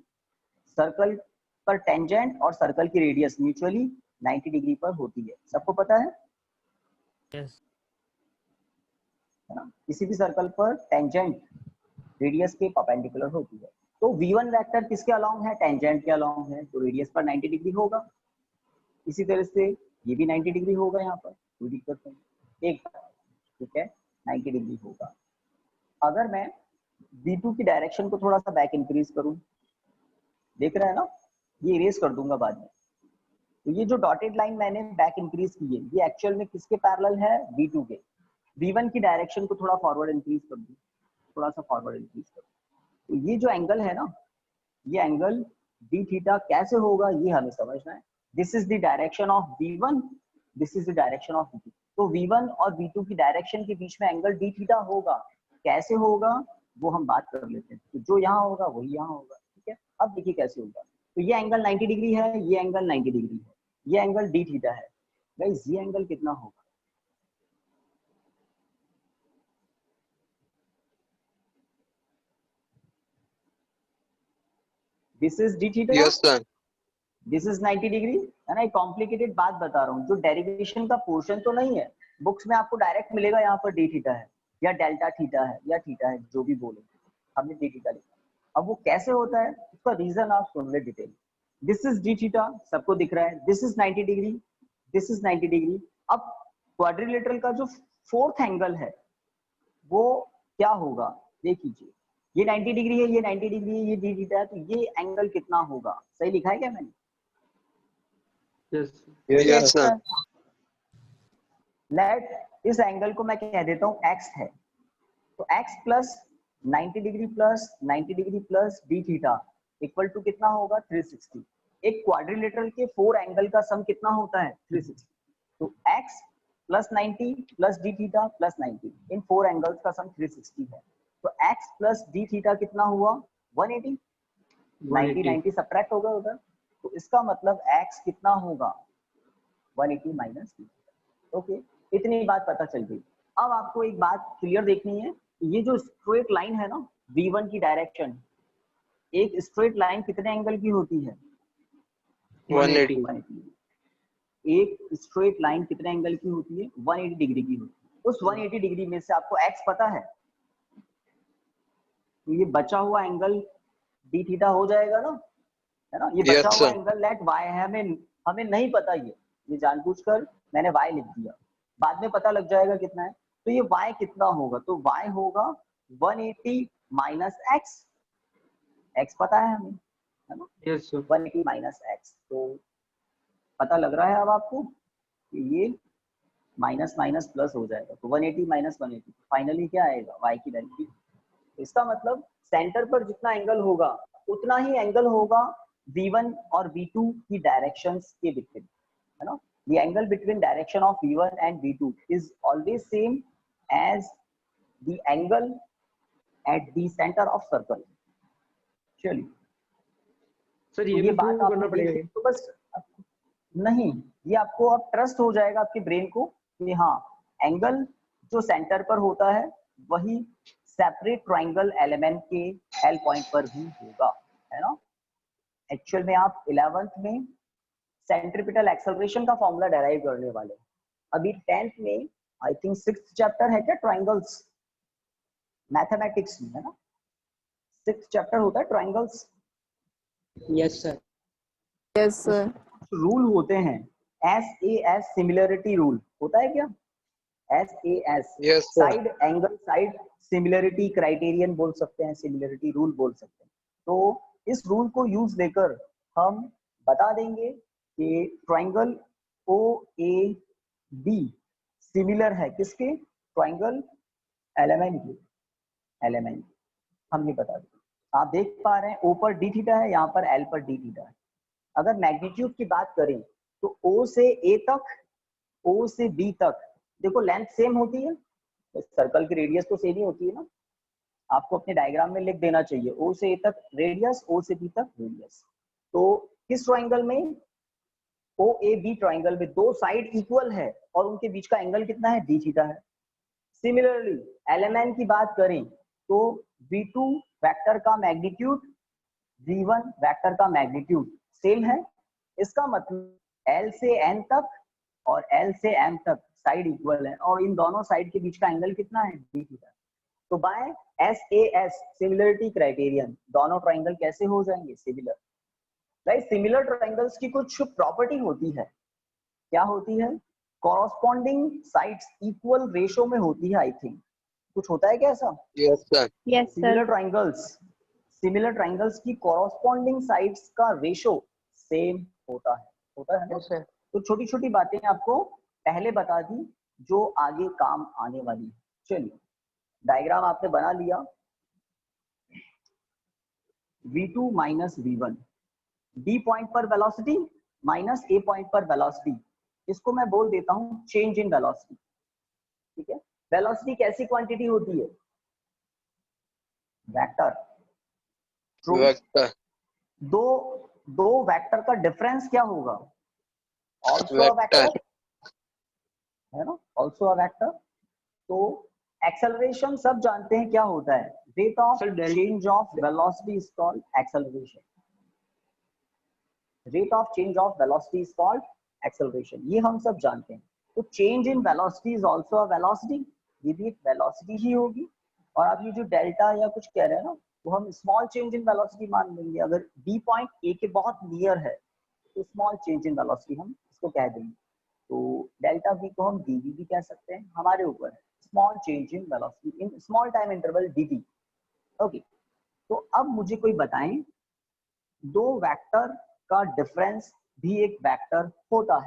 सर्कल पर टेंजेंट और सर्कल की रेडियस म्यूचुअली 90 डिग्री पर होती है। सबको पता है Yes. ना? किसी भी सर्कल पर टेंजेंट रेडियस के परपेंडिकुलर होती है। तो v1 वेक्टर किसके अलोंग है? टेंजेंट के अलोंग है, तो रेडियस पर 90 डिग्री होगा। इसी तरह से ये भी 90 डिग्री होगा, यहाँ पर कोई दिक्कत नहीं, एक, ठीक है, 90 डिग्री होगा। अगर मैं v2 की डायरेक्शन को थोड़ा सा बैक इंक्रीज करूं, देख रहे हैं ना, ये इरेज कर दूंगा बाद में। तो ये जो डॉटेड लाइन मैंने बैक इंक्रीज की है, ये एक्चुअल में किसके पैरेलल है? v2 के। v1 की डायरेक्शन को थोड़ा फॉरवर्ड इंक्रीज कर दूं, थोड़ा सा फॉरवर्ड इंक्रीज कर दूं। तो ये जो एंगल है ना, ये एंगल d थीटा कैसे होगा ये हमें समझना है। This is the direction of v1, this is the direction of v2। तो v1 और v2 की डायरेक्शन के बीच में एंगल d थीटा होगा। कैसे होगा वो हम बात कर लेते हैं। तो जो यहाँ होगा वही यहाँ होगा, ठीक है। अब देखिए कैसे होगा। तो ये एंगल 90 डिग्री है, ये एंगल 90 डिग्री है, ये एंगल d थीटा है। गाइस, ये एंगल कितना होगा? This is D theta, Yes, sir. This is 90 degree, है ना। एक कॉम्प्लिकेटेड बात बता रहा हूँ, जो डेरिवेशन का पोर्शन तो नहीं है, बुक्स में आपको डायरेक्ट मिलेगा यहाँ पर डी थीटा है या डेल्टा थीटा है या थीटा है, जो भी बोले, हमने डी थीटा लिखा। अब वो कैसे होता है उसका रीजन आप सुन ले detail. This is D theta, सबको दिख रहा है, this is 90 degree, this is 90 degree. अब क्वाड्रिलेटरल का जो फोर्थ एंगल है वो क्या होगा, देख लीजिए, ये 90 डिग्री है, ये 90 डिग्री है, ये डी थीटा है, तो ये एंगल कितना होगा? सही लिखा है क्या मैंने? Yes Yes, sir. लेट इस एंगल को मैं कह देता हूँ x है, तो x plus 90 degree plus 90 degree plus d theta equal to कितना होगा? 360। एक क्वाड्रिलेटरल के 4 एंगल का सम कितना होता है? 360। तो x plus 90 plus d theta plus 90, इन 4 एंगल्स का सम 360 है। तो x प्लस डी थीटा कितना हुआ? 180। 90 90 सब्ट्रैक्ट होगा उधर, तो इसका मतलब x कितना होगा? 180 माइनस डी। ओके, इतनी बात पता चल गई। अब आपको एक बात क्लियर देखनी है, ये जो स्ट्रेट लाइन है ना v1 की डायरेक्शन, एक स्ट्रेट लाइन कितने एंगल की होती है? 180. 180। एक स्ट्रेट लाइन कितने एंगल की होती है? 180 डिग्री की होती है। उस 180 डिग्री में से आपको x पता है, तो ये बचा हुआ एंगल डी थीटा हो जाएगा ना, है ना। ये Yes, बचा हुआ sir. एंगल लेट y है, हमें नहीं पता, ये जानबूझकर मैंने y लिख दिया, बाद में पता लग जाएगा कितना है। तो ये y कितना होगा? तो y होगा 180 माइनस x, x पता है हमें, है ना। यस सर 180 माइनस x, तो पता लग रहा है अब आपको कि ये माइनस माइनस प्लस हो जाएगा, तो 180 माइनस 180 फाइनली क्या आएगा? y की वैल्यू। इसका मतलब सेंटर पर जितना एंगल होगा उतना ही एंगल होगा v1 और v2 की डायरेक्शंस के बिटवीन, है ना। The angle between direction of v1 and v2 is always same as the angle at the center of circle. चलिए, सर तो ये भी बात प्रूव करना आपने पड़ेगा देखी, तो बस नहीं, ये आपको अब ट्रस्ट हो जाएगा आपके ब्रेन को कि हाँ, एंगल जो सेंटर पर होता है वही सेपरेट ट्राइंगल एलिमेंट के एल पॉइंट पर भी होगा, है ना। एक्चुअल में आप 11th में सेंट्रीपिटल एक्सेलरेशन का फॉर्मूला डेराइव करने वाले हैं। अभी 10th में आई थिंक 6th चैप्टर है क्या, ट्राइंगल्स, मैथमेटिक्स में, है ना। 6th चैप्टर होता है triangles. Yes sir yes sir. Rule होते हैं, SAS सिमिलरिटी रूल होता है क्या? SAS Yes, sir. Side angle side similarity criterion बोल सकते हैं, सिमिलरिटी रूल बोल सकते हैं। तो इस रूल को यूज लेकर हम बता देंगे कि ट्राइंगल OAB सिमिलर है किसके? ट्राइंगल एलिमेंट के, एलिमेंट हम ये बता देंगे। आप देख पा रहे हैं O पर डी थीटा है, यहाँ पर L पर डी थीटा है। अगर मैग्नीट्यूड की बात करें तो O से A तक, O से B तक, देखो लेंथ सेम होती है, सर्कल की रेडियस तो सेम ही होती है ना। आपको अपने डायग्राम में लिख देना चाहिए O से A तक रेडियस, O से B तक रेडियस। तो किस ट्राइंगल में? OAB ट्राइंगल में दो साइड इक्वल है और उनके बीच का एंगल कितना है? डी थीटा है। सिमिलरली एलिमेंट की बात करें तो V2 वेक्टर का मैग्नीट्यूड, V1 वेक्टर का मैग्नीट्यूड सेम है। इसका मतलब L से N तक और L से M तक साइड इक्वल है और इन दोनों साइड के बीच का एंगल कितना है? D theta. तो बाय SAS सिमिलरिटी क्राइटेरियन दोनों ट्राइंगल कैसे हो जाएंगे? सिमिलर। राइट, सिमिलर ट्राइंगल्स की कुछ प्रॉपर्टी होती है, क्या होती है? कॉरस्पॉन्डिंग साइड्स इक्वल रेशो में होती है, आई थिंक कुछ होता है क्या ऐसा? Yes, sir. Yes similar sir. Triangles की कॉरस्पॉन्डिंग साइड्स का रेशो सेम होता है ना। सर तो छोटी छोटी बातें आपको पहले बता दी जो आगे काम आने वाली है। चलिए, डायग्राम आपने बना लिया, V2 minus V1, D point पर वेलोसिटी माइनस A पॉइंट पर वेलोसिटी, इसको मैं बोल देता हूं चेंज इन वेलोसिटी, ठीक है। वेलोसिटी कैसी क्वांटिटी होती है? वेक्टर। Vector. दो वेक्टर का डिफरेंस क्या होगा? Also a Vector. वेक्टर, है ना, ऑल्सो अ वेक्टर। तो एक्सेलरेशन सब जानते हैं क्या होता है? Rate of Sir, del- change of velocity is called acceleration. Rate of change of velocity is called acceleration, ये हम सब जानते हैं। तो change in velocity is also a velocity, ये भी एक वेलोसिटी ही होगी। और आप ये जो डेल्टा या कुछ कह रहे हैं ना, वो हम स्मॉल चेंज इन वेलोसिटी मान लेंगे। अगर बी पॉइंट ए के बहुत नियर है तो स्मॉल चेंज इन वेलोसिटी हम इसको कह देंगे। तो डेल्टा वी को हम डीवी भी कह सकते हैं, हमारे ऊपर है। Small change in velocity in small time interval dv. Okay, तो अब मुझे कोई बताएं, दो वेक्टर का डिफरेंस भी एक वेक्टर होता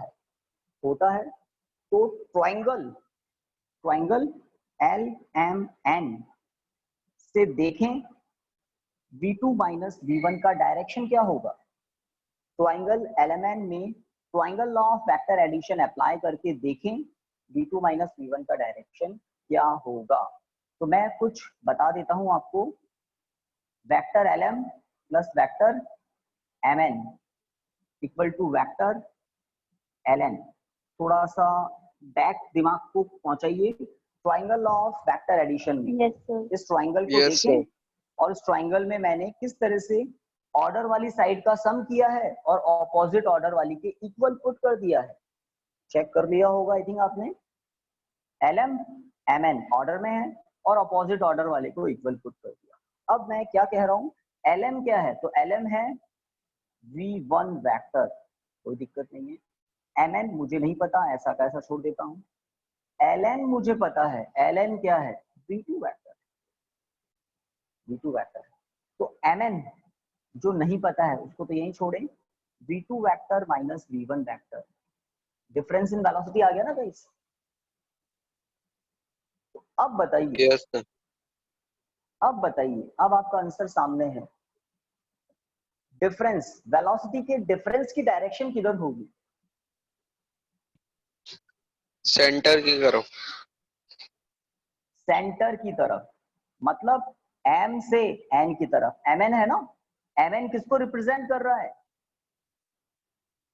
है तो ट्रायंगल LMN से देखें V2 माइनस V1 का डायरेक्शन क्या होगा। ट्रायंगल LMN में triangle law of vector addition apply करके देखें V2 माइनस V1 का डायरेक्शन क्या होगा। तो मैं कुछ बता देता हूं आपको। Vector LM plus vector MN equal to vector LN। थोड़ा सा बैक दिमाग को पहुंचाइए triangle law of vector addition में। Yes sir. इस ट्रायंगल को Yes, देखें और इस ट्रायंगल में मैंने किस तरह से ऑर्डर वाली साइड का सम किया है और ऑपोजिट ऑर्डर वाली के इक्वल पुट कर दिया है। चेक कर लिया होगा आई थिंक आपने। LM MN ऑर्डर में है और अपोजिट ऑर्डर वाले को इक्वल पुट कर दिया। अब मैं क्या कह रहा हूँ, LM क्या है, तो LM है V1 वेक्टर, कोई दिक्कत नहीं है। MN मुझे नहीं पता, ऐसा कैसा छोड़ देता हूँ। LN मुझे पता है, LN क्या है, V2 वेक्टर है। तो MN जो नहीं पता है उसको तो यही छोड़ें, V2 vector minus V1 vector. Difference in velocity आ गया ना गाइस। तो अब बताइए, yes sir, अब आपका आंसर सामने है। डिफरेंस वेलोसिटी के डिफरेंस की डायरेक्शन किधर होगी। सेंटर की करो। सेंटर की तरफ, मतलब M से N की तरफ। MN है ना, MN किसको रिप्रेजेंट कर रहा है,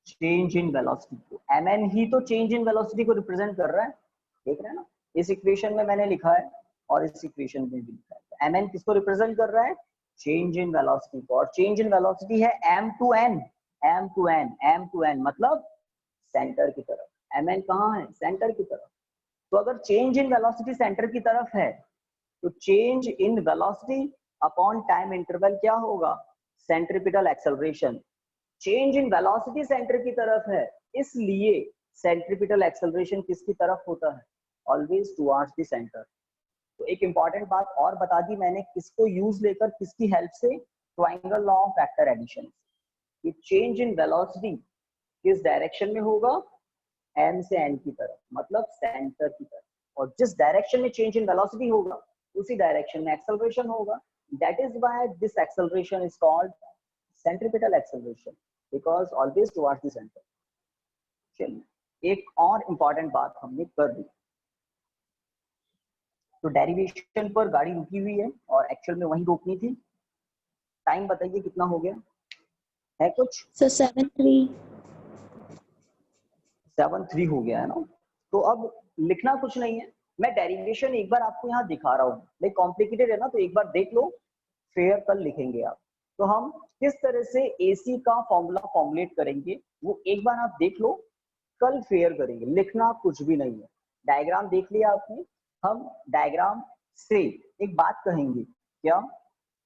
चेंज इन वेलोसिटी को। MN ही तो चेंज इन वेलोसिटी को रिप्रेजेंट कर रहा है, देख रहे हैं ना। इस इक्वेशन में मैंने लिखा है और इस इक्वेशन में भी लिखा है। तो MN किसको रिप्रेजेंट कर रहा है, चेंज इन वेलोसिटी को। और चेंज इन वेलोसिटी है M to N, मतलब सेंटर की तरफ। MN कहाँ है, सेंटर की तरफ। तो अगर चेंज इन वेलोसिटी सेंटर की तरफ है तो change in velocity upon time interval क्या होगा, centripetal acceleration. Change in velocity centre की तरफ है, इसलिए सेंट्रीपिटल एक्सेलरेशन किसकी तरफ होता है, ऑलवेज टुवर्ड्स द सेंटर। तो एक इंपॉर्टेंट बात और बता दी मैंने, किसको यूज लेकर, किसकी हेल्प से, triangle law of vector addition. ये चेंज इन वेलोसिटी किस डायरेक्शन में होगा, M से N की तरफ, मतलब सेंटर की तरफ। और जिस डायरेक्शन में चेंज इन वेलोसिटी होगा उसी डायरेक्शन में एक्सेलरेशन होगा। That is why this acceleration is called centripetal acceleration, because always towards the centre. चलिए, एक और इंपॉर्टेंट बात हमने कर दी। तो डेरिवेशन पर गाड़ी रुकी हुई है और एक्चुअल में वहीं रोकनी थी। टाइम बताइए कितना हो गया है, कुछ सर 7:03। 7:03 हो गया है ना। तो अब लिखना कुछ नहीं है, मैं डेरिवेशन एक बार आपको यहाँ दिखा रहा हूँ। लाइक कॉम्प्लिकेटेड है ना, तो एक बार देख लो, फिर कल लिखेंगे आप। तो हम किस तरह से AC का फॉर्मूला फॉर्मुलेट करेंगे वो एक बार आप देख लो, कल फेयर करेंगे। लिखना कुछ भी नहीं है। डायग्राम देख लिया आपने, हम डायग्राम से एक बात कहेंगे क्या,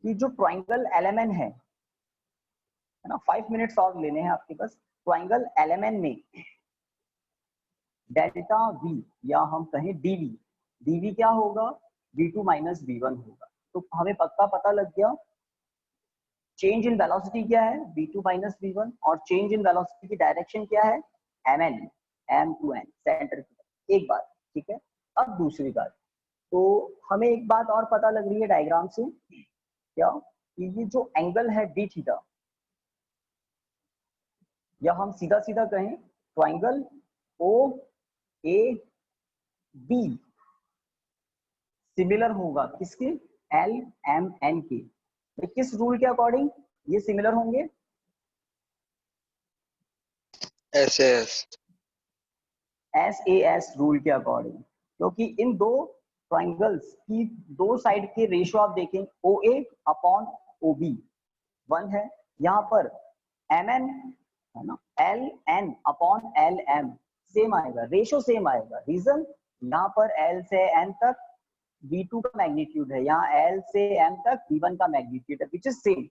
कि जो ट्रायंगल LMN है ना, 5 मिनट्स और लेने हैं आपके पास। ट्रायंगल LMN में डेल्टा V या हम कहें dV क्या होगा, V2 माइनस V1 होगा। तो हमें पक्का पता लग गया चेंज इन वेलोसिटी क्या है, V2 माइनस V1, और चेंज इन वेलोसिटी की डायरेक्शन क्या है, MN, M to N, centre की। एक बात ठीक है। अब दूसरी बात, तो हमें एक बात और पता लग रही है डायग्राम से, क्या, कि ये जो एंगल है d थीटा, या हम सीधा सीधा कहें ट्रायंगल OAB सिमिलर होगा किसके, LMN के। किस रूल के अकॉर्डिंग ये सिमिलर होंगे, SAS रूल के अकॉर्डिंग। क्योंकि इन दो ट्रायंगल्स की दो साइड के रेशियो आप देखें, OA अपॉन OB 1 है। यहाँ पर MN है ना, L N upon L M same आएगा, रेशो सेम आएगा। रीजन, यहाँ पर एल से एन तक V2 का मैग्नीट्यूड है, यहाँ एल से एम तक V1 का मैग्नीट्यूड है, विच इज सेम,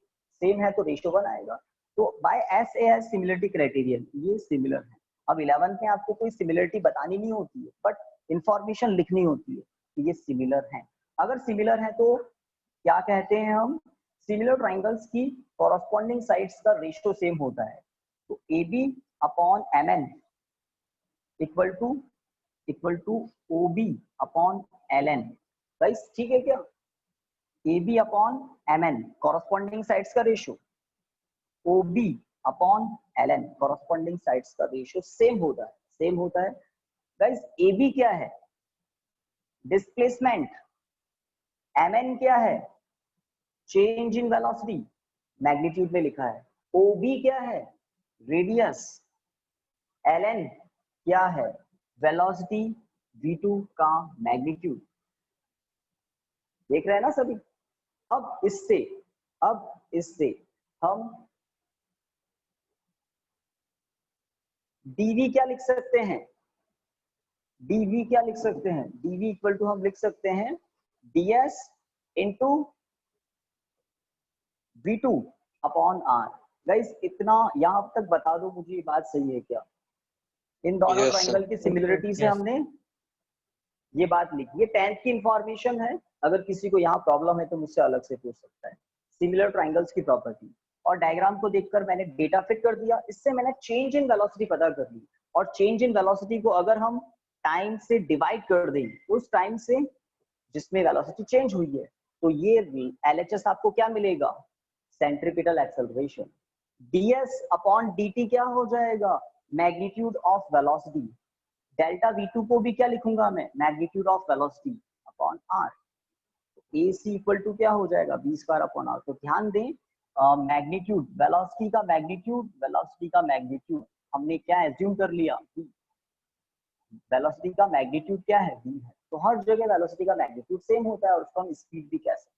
सेम है तो रेशो 1 आएगा। तो बाय SAS सिमिलरिटी क्राइटेरियन ये सिमिलर है। अब 11th में आपको कोई सिमिलरिटी बतानी नहीं होती है, बट इंफॉर्मेशन लिखनी होती है कि ये सिमिलर है। अगर सिमिलर है तो क्या कहते हैं हम, सिमिलर ट्राइंगल्स की कॉरस्पॉन्डिंग साइड्स का रेशियो सेम होता है। तो AB upon MN equal to OB upon LN। Guys ठीक है क्या, AB upon MN corresponding sides का ratio, OB upon LN corresponding sides का रेशियो सेम होता है, सेम होता है। गाइस AB क्या है, डिस्प्लेसमेंट, MN क्या है, चेंज इन वेलोसिटी, मैग्नीट्यूड में लिखा है। OB क्या है, रेडियस, LN क्या है, वेलोसिटी V2 का मैग्नीट्यूड। देख रहे हैं ना सभी। अब इससे हम dv क्या लिख सकते हैं, dv क्या लिख सकते हैं, dv इक्वल टू हम लिख सकते हैं ds into V2 upon r। Guys इतना यहाँ तक बता दो मुझे, ये बात सही है क्या? इन दोनों Yes, ट्राइंगल की सिमिलरिटी से Yes. हमने ये बात लिखी। ये 10th की इंफॉर्मेशन है, अगर किसी को यहाँ प्रॉब्लम है तो मुझसे अलग से पूछ सकता है। सिमिलर ट्राइंगल्स की प्रॉपर्टी, और डायग्राम को देखकर मैंने डेटा फिट कर दिया, इससे मैंने चेंज इन वेलोसिटी पता कर ली। और चेंज इन वेलोसिटी को अगर हम टाइम से डिवाइड कर दें, उस टाइम से जिसमें वेलोसिटी चेंज हुई है, तो ये LHS आपको क्या मिलेगा, centripetal acceleration. ds upon dt क्या हो जाएगा, magnitude of velocity. Delta V2 को भी क्या लिखूंगा मैं, magnitude of velocity upon r। AC equal to क्या हो जाएगा, V² अपॉन r। तो ध्यान दें, मैग्नीट्यूड, वेलोसिटी का मैग्नीट्यूड हमने क्या एज्यूम कर लिया, वेलोसिटी का मैग्नीट्यूड क्या है, v है। तो हर जगह वेलोसिटी का मैग्नीट्यूड सेम होता है, और उसको हम स्पीड भी कह सकते हैं,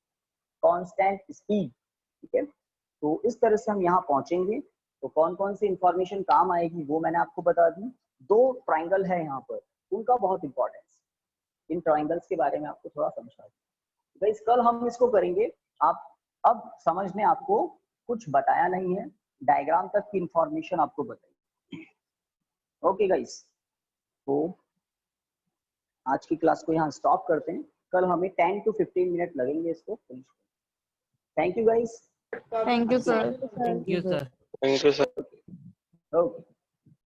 कांस्टेंट स्पीड। ठीक है, तो इस तरह से हम यहाँ पहुंचेंगे। तो कौन कौन सी इंफॉर्मेशन काम आएगी वो मैंने आपको बता दी। 2 ट्राइंगल है यहाँ पर, उनका बहुत इंपॉर्टेंस, इन ट्राइंगल्स के बारे में आपको थोड़ा समझा दूं। गाइस कल हम इसको करेंगे। आप अब समझ में आपको कुछ बताया नहीं है, डायग्राम तक की इंफॉर्मेशन आपको बताई। ओके गाइस, तो आज की क्लास को यहाँ स्टॉप करते हैं। कल हमें 10 to 15 मिनट लगेंगे इसको फिनिश करने। Thank you guys. Thank you, sir. Thank you, sir. Thank you, sir. Okay.